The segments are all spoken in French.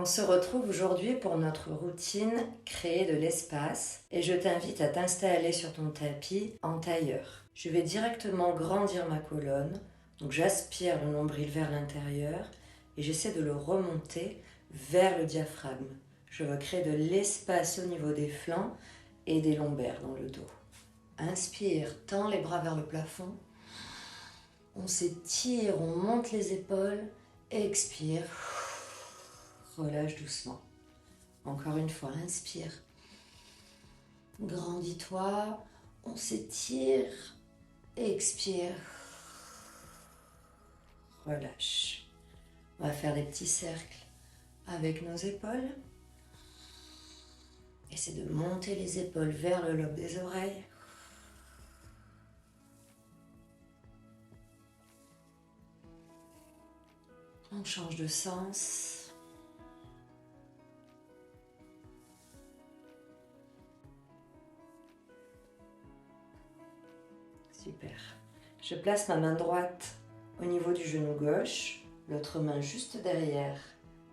se retrouve aujourd'hui pour notre routine créer de l'espace et je t'invite à t'installer sur ton tapis en tailleur. Je vais directement grandir ma colonne, donc j'aspire le nombril vers l'intérieur et j'essaie de le remonter vers le diaphragme. Je veux créer de l'espace au niveau des flancs et des lombaires dans le dos. Inspire, tends les bras vers le plafond. On s'étire, on monte les épaules. Expire. Relâche doucement. Encore une fois, inspire. Grandis-toi. On s'étire. Expire. Relâche. On va faire des petits cercles avec nos épaules. Essaie de monter les épaules vers le lobe des oreilles. On change de sens. Super. Je place ma main droite au niveau du genou gauche, l'autre main juste derrière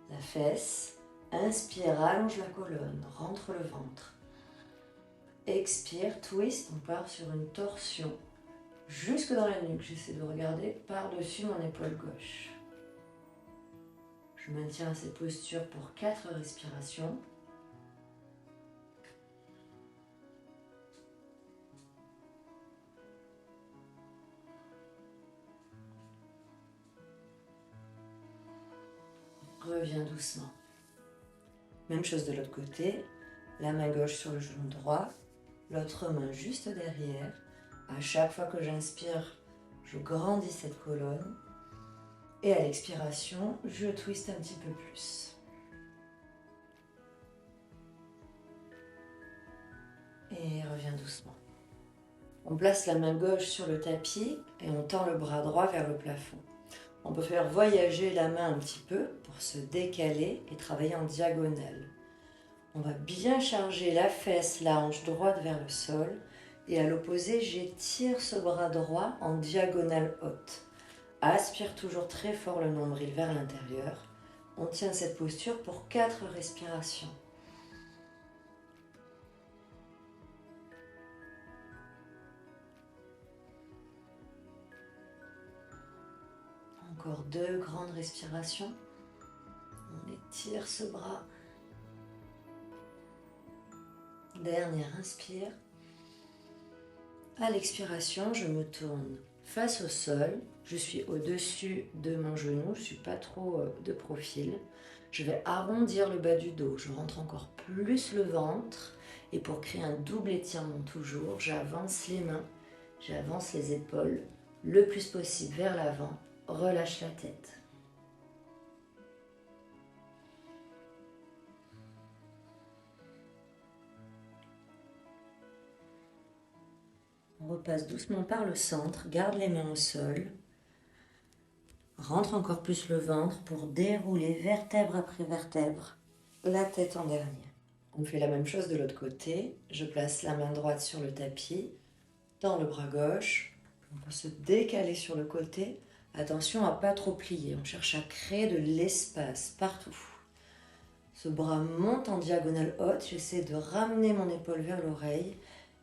la fesse. Inspire, allonge la colonne, rentre le ventre. Expire, twist, on part sur une torsion jusque dans la nuque. J'essaie de regarder par-dessus mon épaule gauche. Je maintiens cette posture pour 4 respirations. Reviens doucement. Même chose de l'autre côté. La main gauche sur le genou droit, l'autre main juste derrière. À chaque fois que j'inspire, je grandis cette colonne. Et à l'expiration, je twiste un petit peu plus. Et reviens doucement. On place la main gauche sur le tapis et on tend le bras droit vers le plafond. On peut faire voyager la main un petit peu pour se décaler et travailler en diagonale. On va bien charger la fesse, la hanche droite vers le sol. Et à l'opposé, j'étire ce bras droit en diagonale haute. Aspire toujours très fort le nombril vers l'intérieur. On tient cette posture pour 4 respirations. Encore 2 grandes respirations. On étire ce bras. Dernière inspire. À l'expiration, je me tourne face au sol. Je suis au-dessus de mon genou, je ne suis pas trop de profil. Je vais arrondir le bas du dos, je rentre encore plus le ventre. Et pour créer un double étirement toujours, j'avance les mains, j'avance les épaules le plus possible vers l'avant. Relâche la tête. On repasse doucement par le centre, garde les mains au sol. Rentre encore plus le ventre pour dérouler vertèbre après vertèbre, la tête en dernier. On fait la même chose de l'autre côté. Je place la main droite sur le tapis, tends le bras gauche. On peut se décaler sur le côté. Attention à ne pas trop plier. On cherche à créer de l'espace partout. Ce bras monte en diagonale haute. J'essaie de ramener mon épaule vers l'oreille.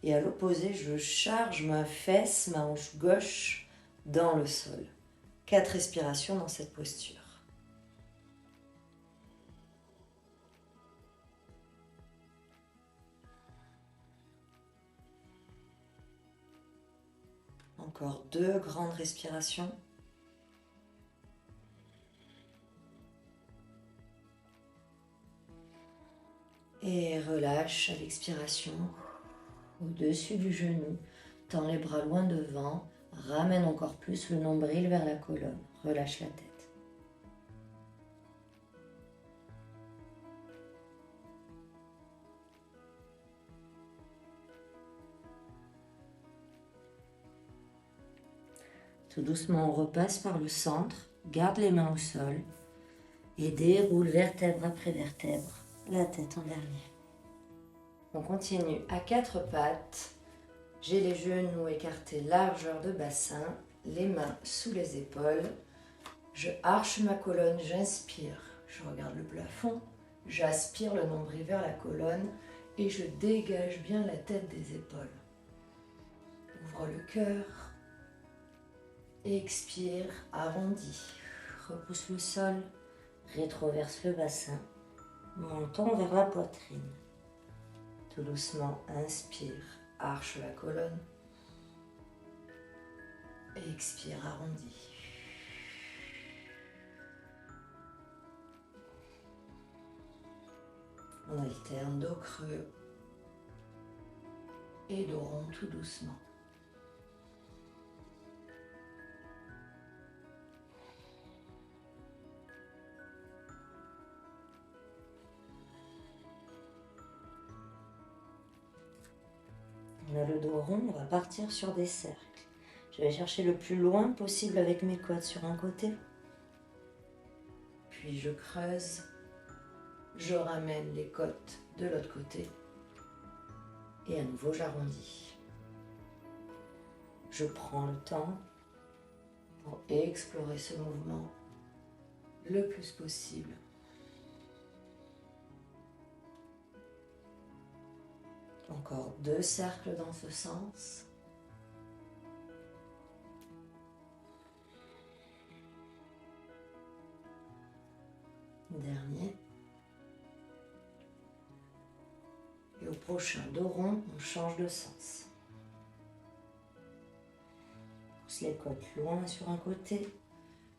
Et à l'opposé, je charge ma fesse, ma hanche gauche dans le sol. 4 respirations dans cette posture. Encore 2 grandes respirations. Et relâche à l'expiration. Au-dessus du genou, tends les bras loin devant. Ramène encore plus le nombril vers la colonne. Relâche la tête. Tout doucement, on repasse par le centre. Garde les mains au sol. Et déroule vertèbre après vertèbre. La tête en dernier. On continue à 4 pattes. J'ai les genoux écartés largeur de bassin, les mains sous les épaules. Je arche ma colonne, j'inspire. Je regarde le plafond. J'aspire le nombril vers la colonne et je dégage bien la tête des épaules. Ouvre le cœur. Expire, arrondis. Repousse le sol, rétroverse le bassin, menton vers la poitrine. Tout doucement, inspire, Arche la colonne. Expire, arrondis. On alterne dos creux et dos rond tout doucement. On a le dos rond, on va partir sur des cercles. Je vais chercher le plus loin possible avec mes côtes sur un côté. Puis je creuse, je ramène les côtes de l'autre côté et à nouveau j'arrondis. Je prends le temps pour explorer ce mouvement le plus possible. Encore 2 cercles dans ce sens. Dernier. Et au prochain dos rond, on change de sens. Pousse les côtes loin sur un côté.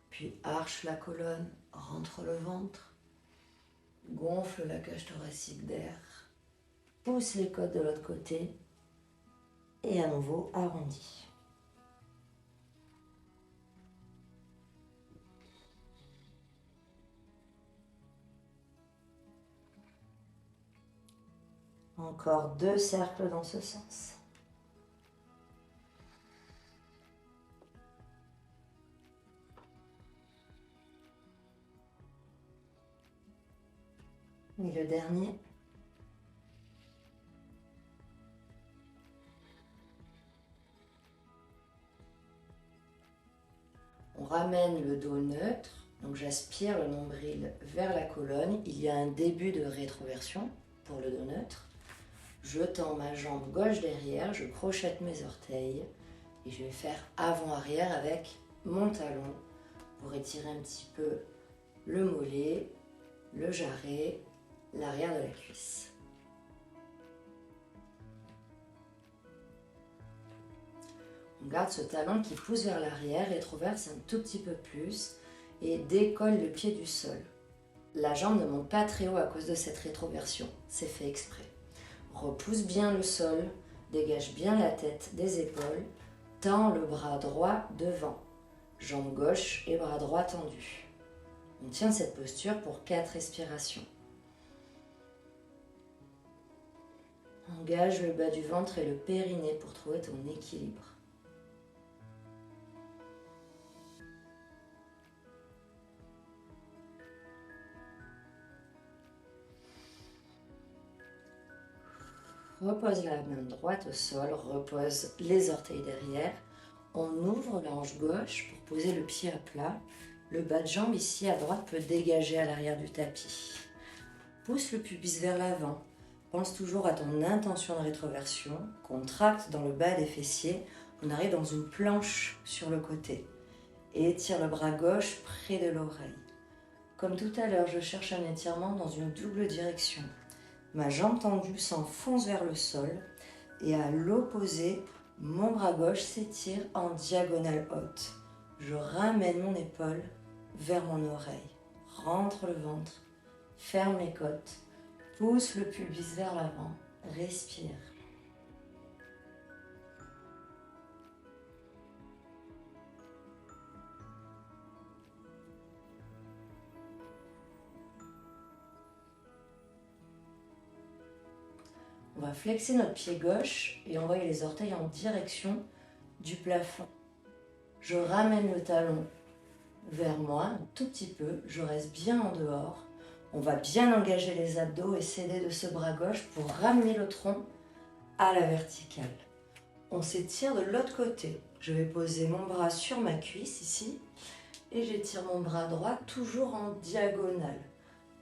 Puis arche la colonne, rentre le ventre, gonfle la cage thoracique d'air. Pousse les côtes de l'autre côté. Et à nouveau, arrondis. Encore 2 cercles dans ce sens. Et le dernier. On ramène le dos neutre, donc j'aspire le nombril vers la colonne. Il y a un début de rétroversion pour le dos neutre. Je tends ma jambe gauche derrière, je crochette mes orteils et je vais faire avant-arrière avec mon talon pour étirer un petit peu le mollet, le jarret, l'arrière de la cuisse. On garde ce talon qui pousse vers l'arrière, rétroverse un tout petit peu plus et décolle le pied du sol. La jambe ne monte pas très haut à cause de cette rétroversion, c'est fait exprès. Repousse bien le sol, dégage bien la tête des épaules, tend le bras droit devant, jambe gauche et bras droit tendu. On tient cette posture pour 4 respirations. Engage le bas du ventre et le périnée pour trouver ton équilibre. Repose la main droite au sol, repose les orteils derrière. On ouvre la hanche gauche pour poser le pied à plat. Le bas de jambe ici à droite peut dégager à l'arrière du tapis. Pousse le pubis vers l'avant. Pense toujours à ton intention de rétroversion. Contracte dans le bas des fessiers. On arrive dans une planche sur le côté. Et étire le bras gauche près de l'oreille. Comme tout à l'heure, je cherche un étirement dans une double direction. Ma jambe tendue s'enfonce vers le sol et à l'opposé, mon bras gauche s'étire en diagonale haute. Je ramène mon épaule vers mon oreille. Rentre le ventre, ferme les côtes, pousse le pubis vers l'avant, respire. On va flexer notre pied gauche et envoyer les orteils en direction du plafond. Je ramène le talon vers moi un tout petit peu, je reste bien en dehors. On va bien engager les abdos et s'aider de ce bras gauche pour ramener le tronc à la verticale. On s'étire de l'autre côté. Je vais poser mon bras sur ma cuisse ici et j'étire mon bras droit toujours en diagonale.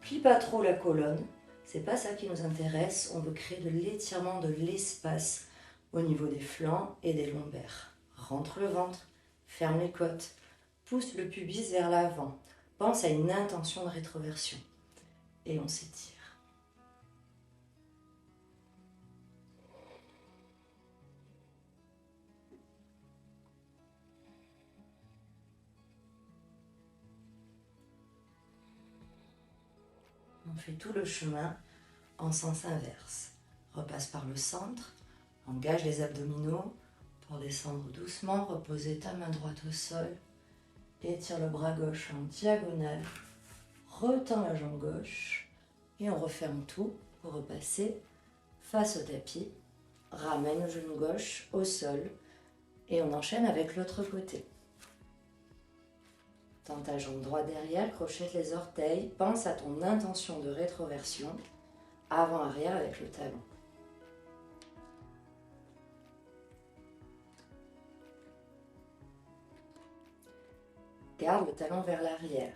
Plie pas trop la colonne, c'est pas ça qui nous intéresse. On veut créer de l'étirement, de l'espace au niveau des flancs et des lombaires. Rentre le ventre, ferme les côtes, pousse le pubis vers l'avant. Pense à une intention de rétroversion. Et on s'étire. On fait tout le chemin en sens inverse. Repasse par le centre, engage les abdominaux pour descendre doucement, reposer ta main droite au sol, étire le bras gauche en diagonale, retends la jambe gauche et on referme tout pour repasser face au tapis. Ramène le genou gauche au sol et on enchaîne avec l'autre côté. Tends ta jambe droite derrière, crochette les orteils, pense à ton intention de rétroversion, avant-arrière avec le talon. Garde le talon vers l'arrière.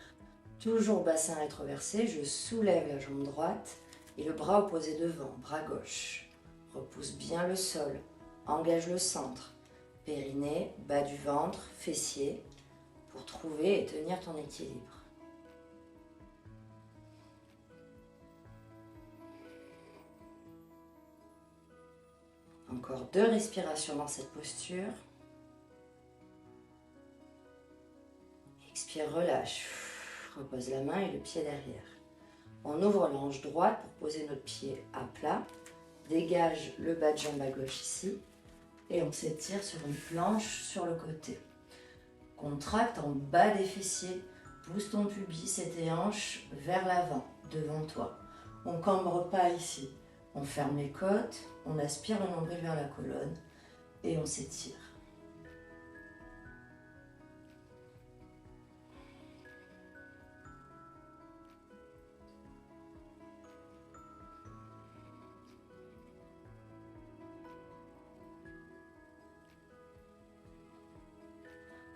Toujours bassin rétroversé, je soulève la jambe droite et le bras opposé devant, bras gauche. Repousse bien le sol, engage le centre, périnée, bas du ventre, fessier, pour trouver et tenir ton équilibre. Encore 2 respirations dans cette posture. Expire, relâche. Repose la main et le pied derrière. On ouvre la hanche droite pour poser notre pied à plat. Dégage le bas de jambe à gauche ici. Et on s'étire sur une planche sur le côté. Contracte en bas des fessiers. Pousse ton pubis et tes hanches vers l'avant, devant toi. On cambre pas ici. On ferme les côtes. On aspire le nombril vers la colonne. Et on s'étire.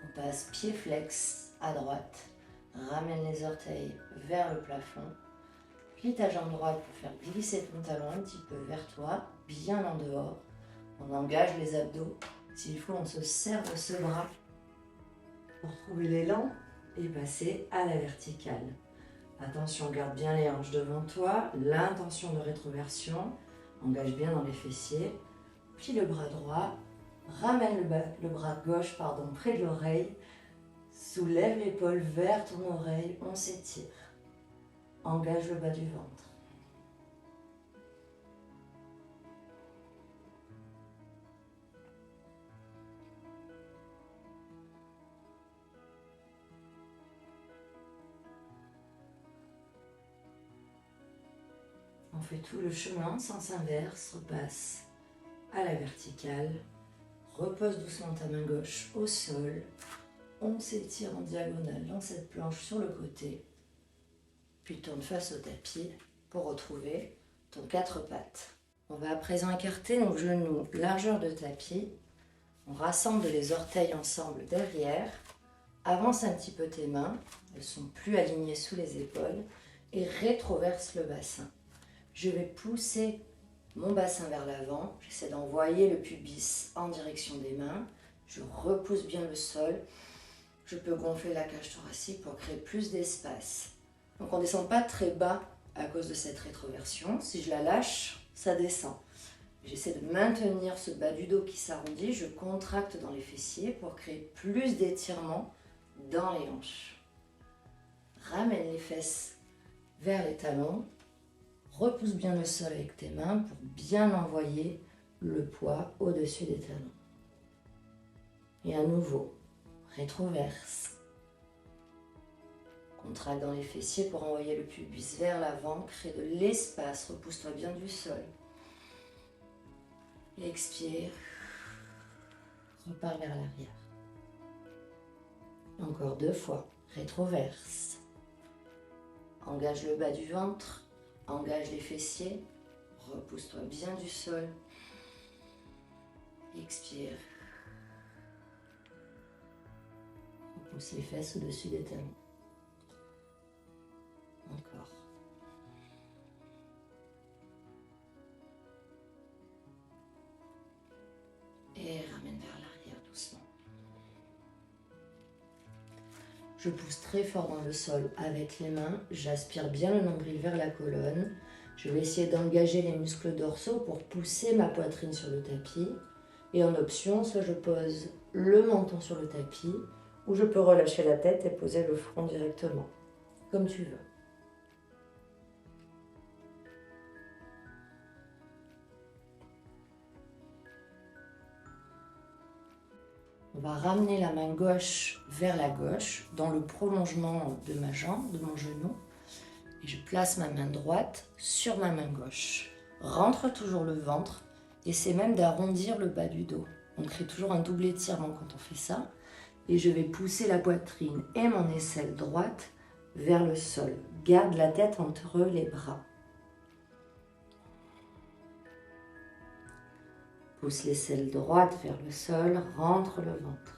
On passe pied flex à droite, ramène les orteils vers le plafond, plie ta jambe droite pour faire glisser ton talon un petit peu vers toi, bien en dehors. On engage les abdos, s'il faut on se serre de ce bras pour trouver l'élan et passer à la verticale. Attention, garde bien les hanches devant toi, l'intention de rétroversion, engage bien dans les fessiers, plie le bras droit, ramène le bras gauche près de l'oreille, soulève l'épaule vers ton oreille, on s'étire. Engage le bas du ventre. On fait tout le chemin, sens inverse, repasse à la verticale. Repose doucement ta main gauche au sol. On s'étire en diagonale dans cette planche sur le côté. Puis tourne face au tapis pour retrouver ton 4 pattes. On va à présent écarter nos genoux, largeur de tapis. On rassemble les orteils ensemble derrière. Avance un petit peu tes mains. Elles sont plus alignées sous les épaules. Et rétroverse le bassin. Je vais pousser mon bassin vers l'avant. J'essaie d'envoyer le pubis en direction des mains. Je repousse bien le sol. Je peux gonfler la cage thoracique pour créer plus d'espace. Donc on ne descend pas très bas à cause de cette rétroversion. Si je la lâche, ça descend. J'essaie de maintenir ce bas du dos qui s'arrondit. Je contracte dans les fessiers pour créer plus d'étirement dans les hanches. Ramène les fesses vers les talons. Repousse bien le sol avec tes mains pour bien envoyer le poids au-dessus des talons. Et à nouveau, rétroverse. Contracte dans les fessiers pour envoyer le pubis vers l'avant, crée de l'espace, repousse-toi bien du sol. Expire, repars vers l'arrière. Encore 2 fois, rétroverse. Engage le bas du ventre, engage les fessiers, repousse-toi bien du sol. Expire. Repousse les fesses au-dessus des talons. Encore. Je pousse très fort dans le sol avec les mains, j'aspire bien le nombril vers la colonne. Je vais essayer d'engager les muscles dorsaux pour pousser ma poitrine sur le tapis. Et en option, soit je pose le menton sur le tapis, ou je peux relâcher la tête et poser le front directement, comme tu veux. On va ramener la main gauche vers la gauche, dans le prolongement de ma jambe, de mon genou. Et je place ma main droite sur ma main gauche. Rentre toujours le ventre. Essaie même d'arrondir le bas du dos. On crée toujours un double étirement quand on fait ça. Et je vais pousser la poitrine et mon aisselle droite vers le sol. Garde la tête entre les bras. Pousse l'aisselle droite vers le sol, rentre le ventre.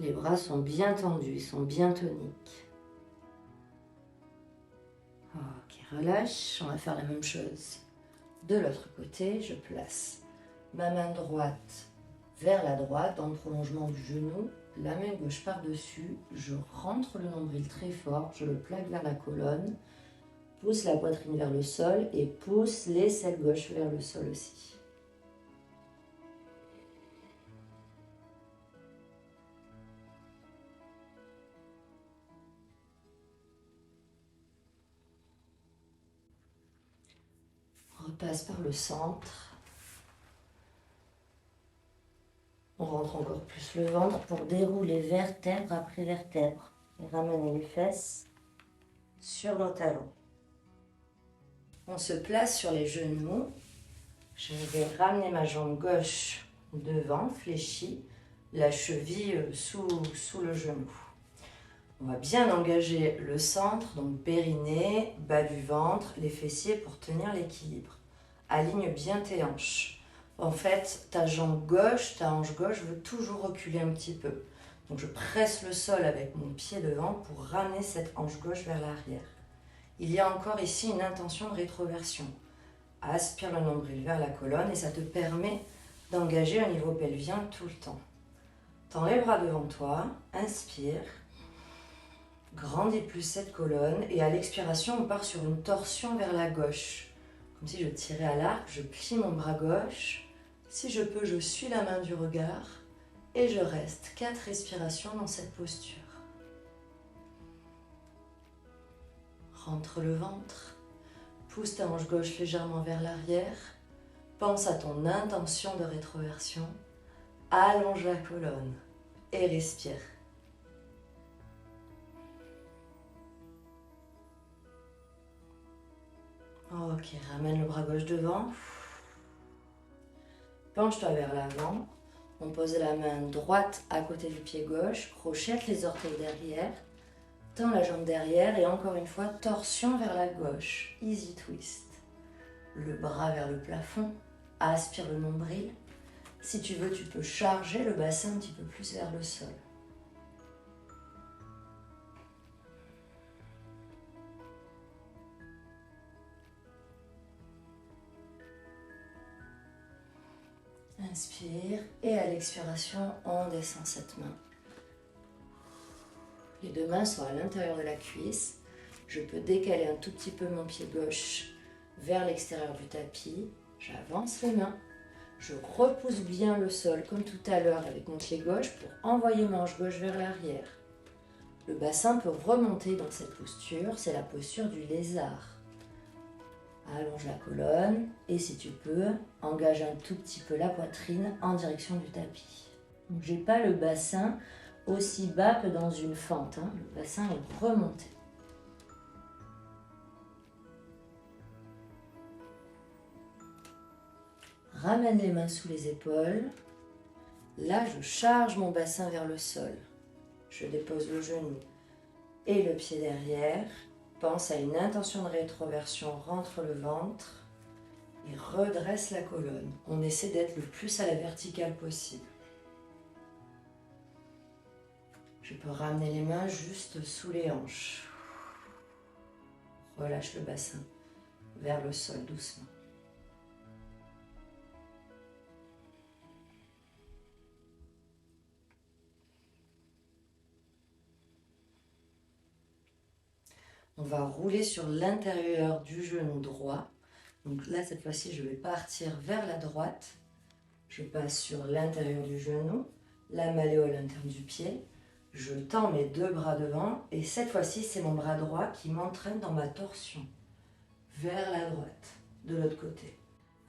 Les bras sont bien tendus, ils sont bien toniques. Ok, relâche. On va faire la même chose de l'autre côté. Je place ma main droite vers la droite, dans le prolongement du genou. La main gauche par-dessus. Je rentre le nombril très fort. Je le plaque vers la colonne. Pousse la poitrine vers le sol et pousse l'aisselle gauche vers le sol aussi. Repasse par le centre. On rentre encore plus le ventre pour dérouler vertèbre après vertèbre et ramener les fesses sur nos talons. On se place sur les genoux. Je vais ramener ma jambe gauche devant, fléchie, la cheville sous le genou. On va bien engager le centre, donc périnée, bas du ventre, les fessiers pour tenir l'équilibre. Aligne bien tes hanches. En fait, ta jambe gauche, ta hanche gauche veut toujours reculer un petit peu. Donc je presse le sol avec mon pied devant pour ramener cette hanche gauche vers l'arrière. Il y a encore ici une intention de rétroversion. Aspire le nombril vers la colonne et ça te permet d'engager au niveau pelvien tout le temps. Tends les bras devant toi, inspire. Grandis plus cette colonne et à l'expiration, on part sur une torsion vers la gauche. Comme si je tirais à l'arc, je plie mon bras gauche. Si je peux, je suis la main du regard et je reste 4 respirations dans cette posture. Rentre le ventre, pousse ta hanche gauche légèrement vers l'arrière, pense à ton intention de rétroversion, allonge la colonne et respire. Ok, ramène le bras gauche devant. Penche-toi vers l'avant. On pose la main droite à côté du pied gauche. Crochette les orteils derrière. Tends la jambe derrière et encore une fois, torsion vers la gauche. Easy twist. Le bras vers le plafond. Aspire le nombril. Si tu veux, tu peux charger le bassin un petit peu plus vers le sol. Inspire et à l'expiration, on descend cette main. Les deux mains sont à l'intérieur de la cuisse. Je peux décaler un tout petit peu mon pied gauche vers l'extérieur du tapis. J'avance les mains. Je repousse bien le sol comme tout à l'heure avec mon pied gauche pour envoyer ma hanche gauche vers l'arrière. Le bassin peut remonter dans cette posture. C'est la posture du lézard. Allonge la colonne et si tu peux, engage un tout petit peu la poitrine en direction du tapis. Donc j'ai pas le bassin aussi bas que dans une fente, hein. Le bassin est remonté. Ramène les mains sous les épaules. Là, je charge mon bassin vers le sol. Je dépose le genou et le pied derrière. Pense à une intention de rétroversion, rentre le ventre et redresse la colonne. On essaie d'être le plus à la verticale possible. Je peux ramener les mains juste sous les hanches. Relâche le bassin vers le sol doucement. On va rouler sur l'intérieur du genou droit. Donc là, cette fois-ci, je vais partir vers la droite. Je passe sur l'intérieur du genou, la malléole interne du pied. Je tends mes deux bras devant et cette fois-ci, c'est mon bras droit qui m'entraîne dans ma torsion vers la droite, de l'autre côté.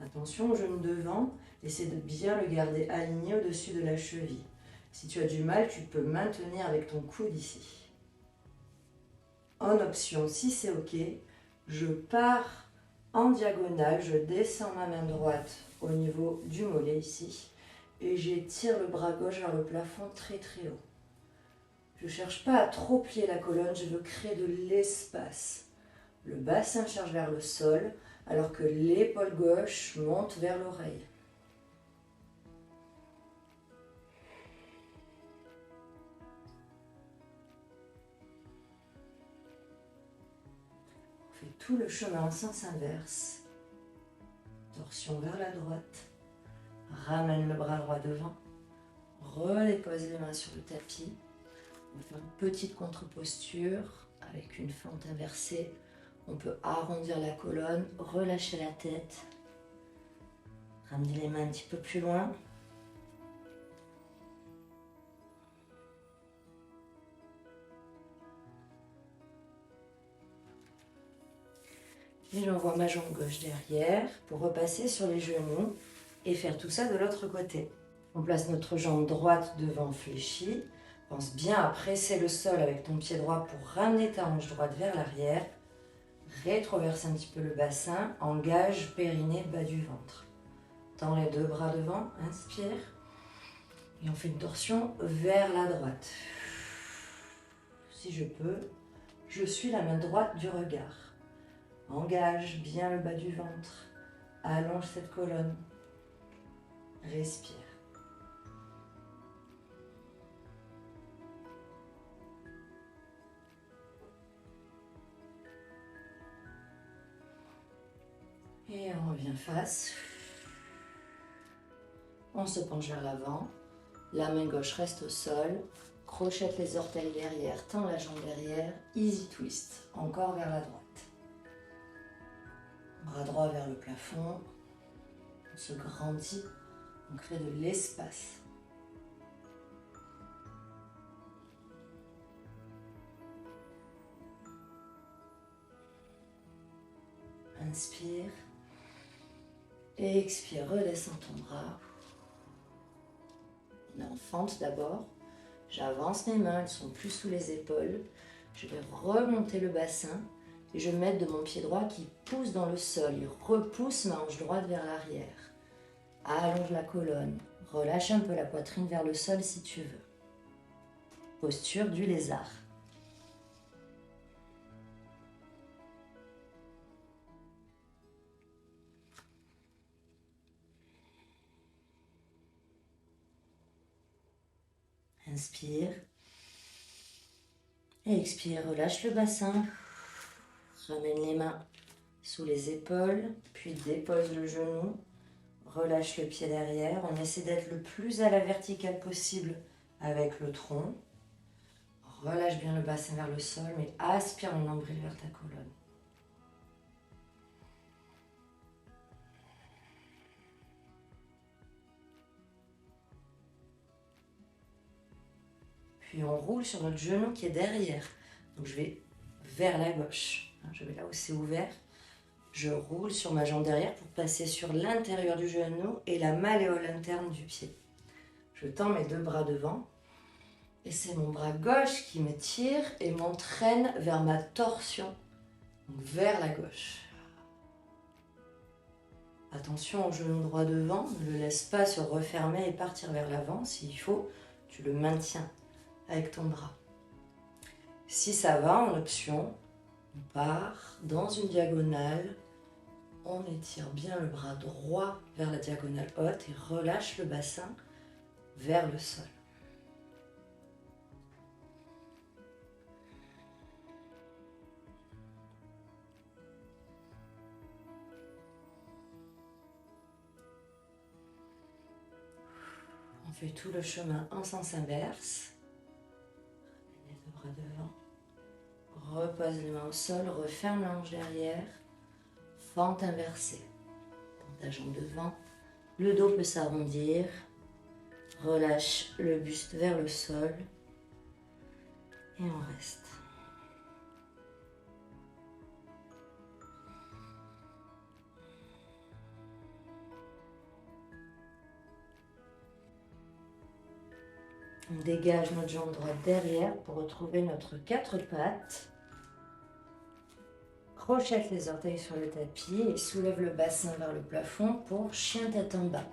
Attention au genou devant, essaie de bien le garder aligné au-dessus de la cheville. Si tu as du mal, tu peux maintenir avec ton coude ici. En option, si c'est ok, je pars en diagonale, je descends ma main droite au niveau du mollet ici et j'étire le bras gauche vers le plafond très très haut. Je ne cherche pas à trop plier la colonne, je veux créer de l'espace. Le bassin cherche vers le sol alors que l'épaule gauche monte vers l'oreille. On fait tout le chemin en sens inverse. Torsion vers la droite. Ramène le bras droit devant. Redépose les mains sur le tapis. On va faire une petite contre-posture avec une fente inversée. On peut arrondir la colonne, relâcher la tête. Ramener les mains un petit peu plus loin. Et j'envoie ma jambe gauche derrière pour repasser sur les genoux et faire tout ça de l'autre côté. On place notre jambe droite devant fléchie. Pense bien à presser le sol avec ton pied droit pour ramener ta hanche droite vers l'arrière. Rétroverse un petit peu le bassin. Engage périnée, bas du ventre. Tends les deux bras devant. Inspire. Et on fait une torsion vers la droite. Si je peux, je suis la main droite du regard. Engage bien le bas du ventre. Allonge cette colonne. Respire. Et on revient face. On se penche vers l'avant. La main gauche reste au sol. Crochette les orteils derrière. Tends la jambe derrière. Easy twist. Encore vers la droite. Bras droit vers le plafond. On se grandit. On crée de l'espace. Inspire. Expire, redescends ton bras. On est en fente d'abord. J'avance mes mains, elles sont plus sous les épaules. Je vais remonter le bassin et je vais mettre de mon pied droit qui pousse dans le sol. Il repousse ma hanche droite vers l'arrière. Allonge la colonne. Relâche un peu la poitrine vers le sol si tu veux. Posture du lézard. Inspire. Et expire, relâche le bassin. Ramène les mains sous les épaules, puis dépose le genou. Relâche le pied derrière. On essaie d'être le plus à la verticale possible avec le tronc. Relâche bien le bassin vers le sol, mais aspire le nombril vers ta colonne. Puis on roule sur notre genou qui est derrière. Donc je vais vers la gauche. Je vais là où c'est ouvert. Je roule sur ma jambe derrière pour passer sur l'intérieur du genou et la malléole interne du pied. Je tends mes deux bras devant. Et c'est mon bras gauche qui me tire et m'entraîne vers ma torsion. Donc vers la gauche. Attention au genou droit devant. Ne le laisse pas se refermer et partir vers l'avant. S'il faut, tu le maintiens avec ton bras. Si ça va, en option, on part dans une diagonale. On étire bien le bras droit vers la diagonale haute et relâche le bassin vers le sol. On fait tout le chemin en sens inverse. Les deux bras devant. Repose les mains au sol, referme la hanche derrière, fente inversée. Prends ta jambe devant, le dos peut s'arrondir, relâche le buste vers le sol et on reste. On dégage notre jambe droite derrière pour retrouver notre 4 pattes. Crochette les orteils sur le tapis et soulève le bassin vers le plafond pour chien tête en bas.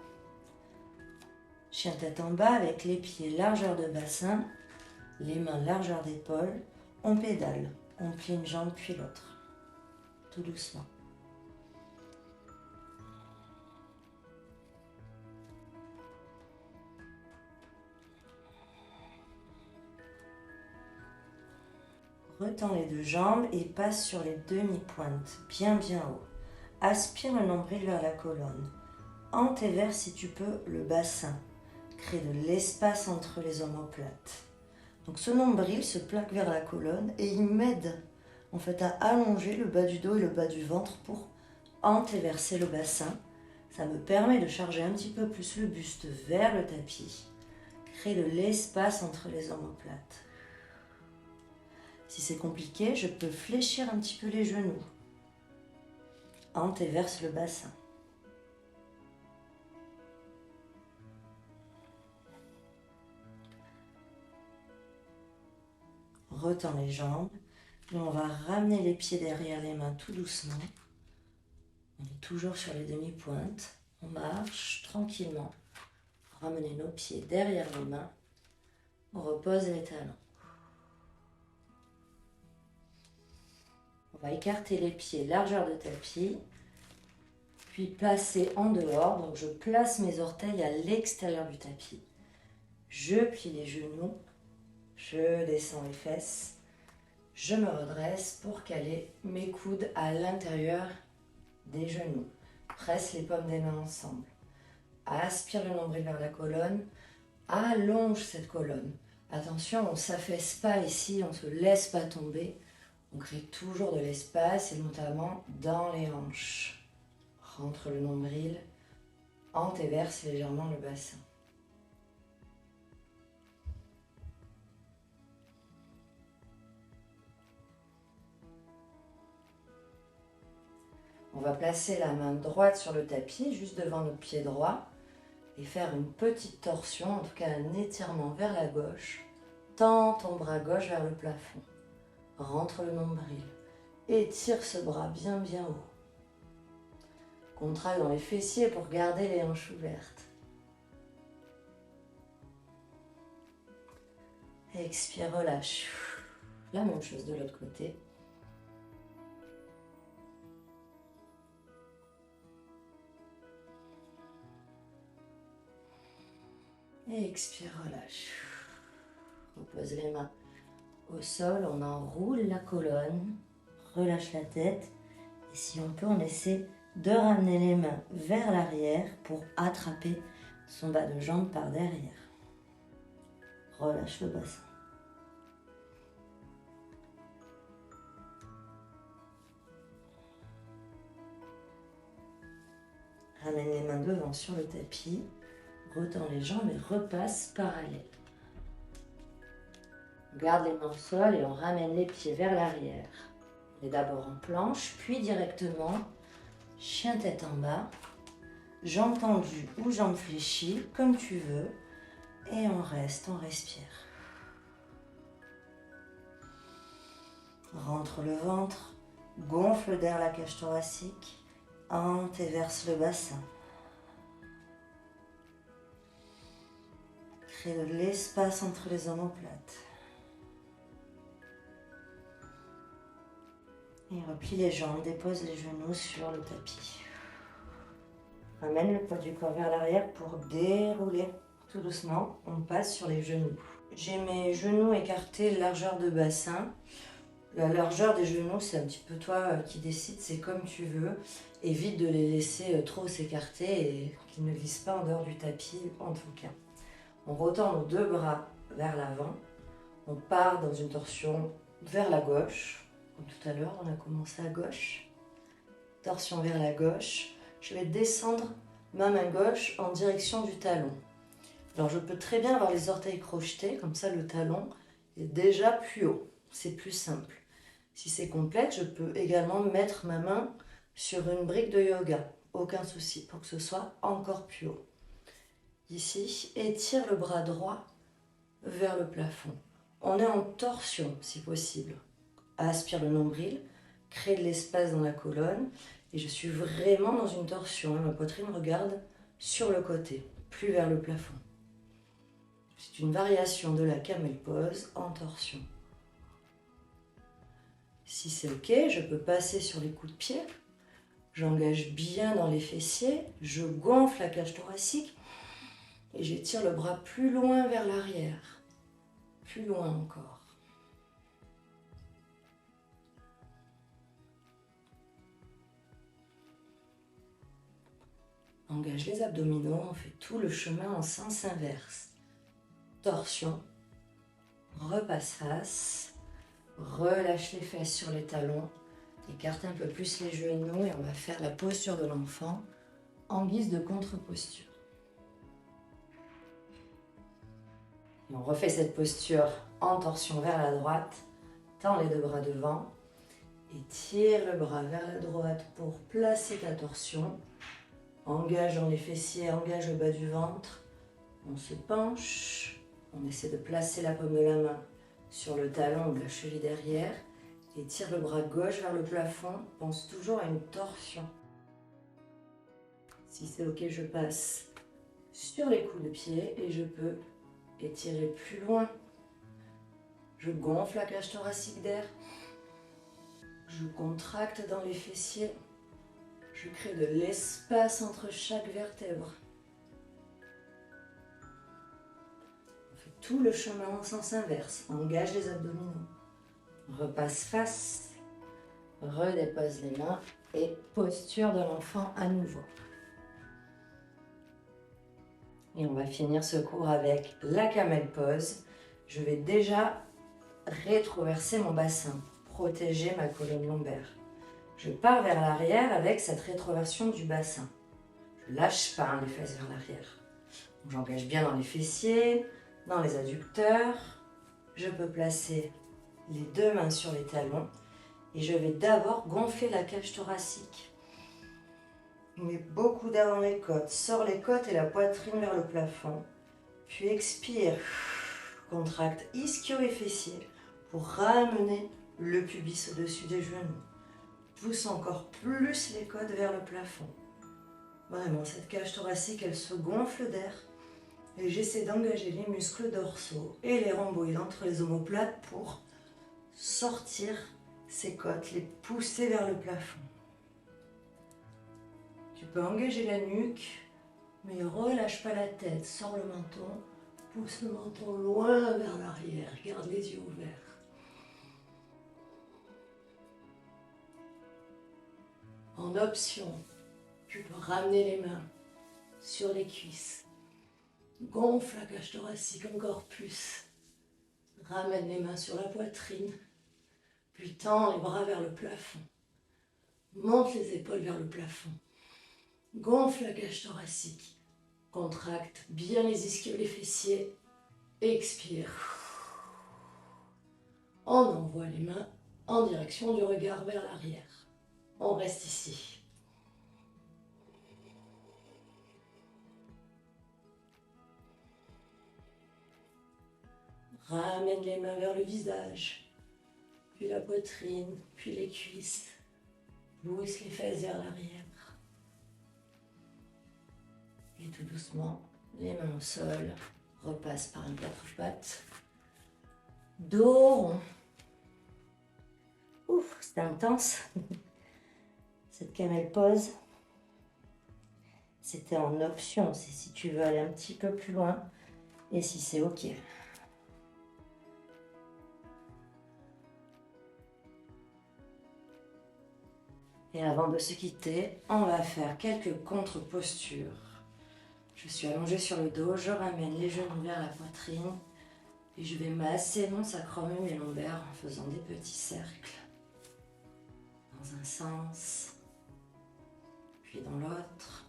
Chien tête en bas avec les pieds largeur de bassin, les mains largeur d'épaule. On pédale, on plie une jambe puis l'autre, tout doucement. Retends les deux jambes et passe sur les demi-pointes, bien haut. Aspire le nombril vers la colonne. Hante et verse si tu peux le bassin. Crée de l'espace entre les omoplates. Donc ce nombril se plaque vers la colonne et il m'aide en fait à allonger le bas du dos et le bas du ventre pour antéverser le bassin. Ça me permet de charger un petit peu plus le buste vers le tapis. Crée de l'espace entre les omoplates. Si c'est compliqué, je peux fléchir un petit peu les genoux. Antéverse le bassin. Retends les jambes. Et on va ramener les pieds derrière les mains tout doucement. On est toujours sur les demi-pointes. On marche tranquillement. Ramenez nos pieds derrière les mains. On repose les talons. On va écarter les pieds largeur de tapis. Puis placer en dehors. Donc je place mes orteils à l'extérieur du tapis. Je plie les genoux. Je descends les fesses. Je me redresse pour caler mes coudes à l'intérieur des genoux. Presse les paumes des mains ensemble. Aspire le nombril vers la colonne. Allonge cette colonne. Attention, on ne s'affaisse pas ici, on ne se laisse pas tomber. On crée toujours de l'espace et notamment dans les hanches. Rentre le nombril, antéverse légèrement le bassin. On va placer la main droite sur le tapis, juste devant notre pied droit, et faire une petite torsion, en tout cas un étirement vers la gauche. Tends ton bras gauche vers le plafond. Rentre le nombril. Étire ce bras bien haut. Contracte dans les fessiers pour garder les hanches ouvertes. Expire, relâche. La même chose de l'autre côté. Et expire, relâche. Repose les mains au sol, on enroule la colonne, relâche la tête. Et si on peut, on essaie de ramener les mains vers l'arrière pour attraper son bas de jambe par derrière. Relâche le bassin. Ramène les mains devant sur le tapis. Retends les jambes et repasse parallèle. On garde les mains au sol et on ramène les pieds vers l'arrière. On est d'abord en planche, puis directement chien tête en bas, jambes tendues ou jambes fléchies, comme tu veux. Et on reste, on respire. Rentre le ventre, gonfle derrière la cage thoracique, antéverse le bassin. Crée de l'espace entre les omoplates. Et replie les jambes, dépose les genoux sur le tapis. Ramène le poids du corps vers l'arrière pour dérouler tout doucement. On passe sur les genoux. J'ai mes genoux écartés, largeur de bassin. La largeur des genoux, c'est un petit peu toi qui décides, c'est comme tu veux. Évite de les laisser trop s'écarter et qu'ils ne glissent pas en dehors du tapis, en tout cas. On retend nos deux bras vers l'avant. On part dans une torsion vers la gauche. Comme tout à l'heure, on a commencé à gauche. Torsion vers la gauche. Je vais descendre ma main gauche en direction du talon. Alors je peux très bien avoir les orteils crochetés, comme ça le talon est déjà plus haut. C'est plus simple. Si c'est complexe, je peux également mettre ma main sur une brique de yoga. Aucun souci, pour que ce soit encore plus haut. Ici, étire le bras droit vers le plafond. On est en torsion si possible. Aspire le nombril, crée de l'espace dans la colonne. Et je suis vraiment dans une torsion. Ma poitrine regarde sur le côté, plus vers le plafond. C'est une variation de la camel pose en torsion. Si c'est ok, je peux passer sur les coups de pied. J'engage bien dans les fessiers. Je gonfle la cage thoracique. Et j'étire le bras plus loin vers l'arrière. Plus loin encore. Engage les abdominaux, on fait tout le chemin en sens inverse. Torsion, repasse face, relâche les fesses sur les talons, écarte un peu plus les genoux et on va faire la posture de l'enfant en guise de contre-posture. Et on refait cette posture en torsion vers la droite, tends les deux bras devant et tire le bras vers la droite pour placer ta torsion. Engage dans les fessiers, engage le bas du ventre. On se penche. On essaie de placer la paume de la main sur le talon ou la cheville derrière. Et tire le bras gauche vers le plafond. Pense toujours à une torsion. Si c'est ok, je passe sur les coups de pied et je peux étirer plus loin. Je gonfle la cage thoracique d'air. Je contracte dans les fessiers. Je crée de l'espace entre chaque vertèbre. On fait tout le chemin en sens inverse. Engage les abdominaux. Repasse face. Redépose les mains. Et posture de l'enfant à nouveau. Et on va finir ce cours avec la camel pose. Je vais déjà rétroverser mon bassin. Protéger ma colonne lombaire. Je pars vers l'arrière avec cette rétroversion du bassin. Je ne lâche pas les fesses vers l'arrière. J'engage bien dans les fessiers, dans les adducteurs. Je peux placer les deux mains sur les talons et je vais d'abord gonfler la cage thoracique. Mets beaucoup d'air dans les côtes. Sors les côtes et la poitrine vers le plafond. Puis expire. Contracte ischio et fessiers pour ramener le pubis au-dessus des genoux. Pousse encore plus les côtes vers le plafond. Vraiment, cette cage thoracique, elle se gonfle d'air. Et j'essaie d'engager les muscles dorsaux et les rhomboïdes entre les omoplates pour sortir ces côtes, les pousser vers le plafond. Tu peux engager la nuque, mais relâche pas la tête. Sors le menton, pousse le menton loin vers l'arrière. Garde les yeux ouverts. En option, tu peux ramener les mains sur les cuisses. Gonfle la cage thoracique encore plus. Ramène les mains sur la poitrine. Puis tends les bras vers le plafond. Monte les épaules vers le plafond. Gonfle la cage thoracique. Contracte bien les ischios, les fessiers. Expire. On envoie les mains en direction du regard vers l'arrière. On reste ici. Ramène les mains vers le visage, puis la poitrine, puis les cuisses. Pousse les fesses vers l'arrière. Et tout doucement, les mains au sol. Repasse par un quatre pattes. Dos rond. Ouf, c'était intense. Cette camel pose, c'était en option, c'est si tu veux aller un petit peu plus loin et si c'est ok. Et avant de se quitter, on va faire quelques contre-postures. Je suis allongée sur le dos, je ramène les genoux vers la poitrine et je vais masser mon sacrum et mes lombaires en faisant des petits cercles. dans un sens, puis dans l'autre.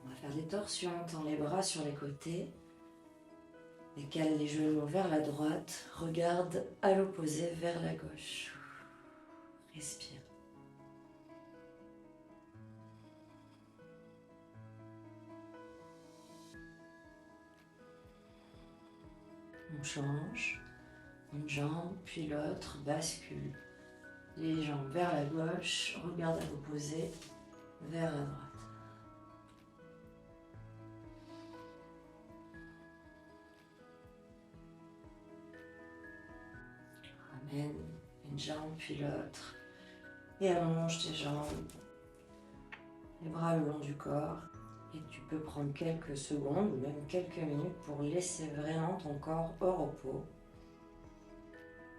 On va faire des torsions, on tend les bras sur les côtés, décale les genoux vers la droite, regarde à l'opposé vers la gauche. Respire. On change, une jambe puis l'autre, bascule. Les jambes vers la gauche, regarde à l'opposé, vers la droite. Ramène une jambe puis l'autre et allonge tes jambes, les bras le long du corps. Et tu peux prendre quelques secondes ou même quelques minutes pour laisser vraiment ton corps au repos.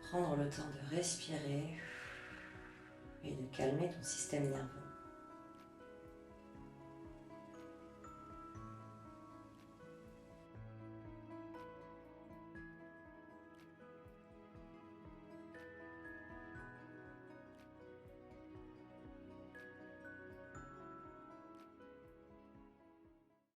Prendre le temps de respirer et de calmer ton système nerveux.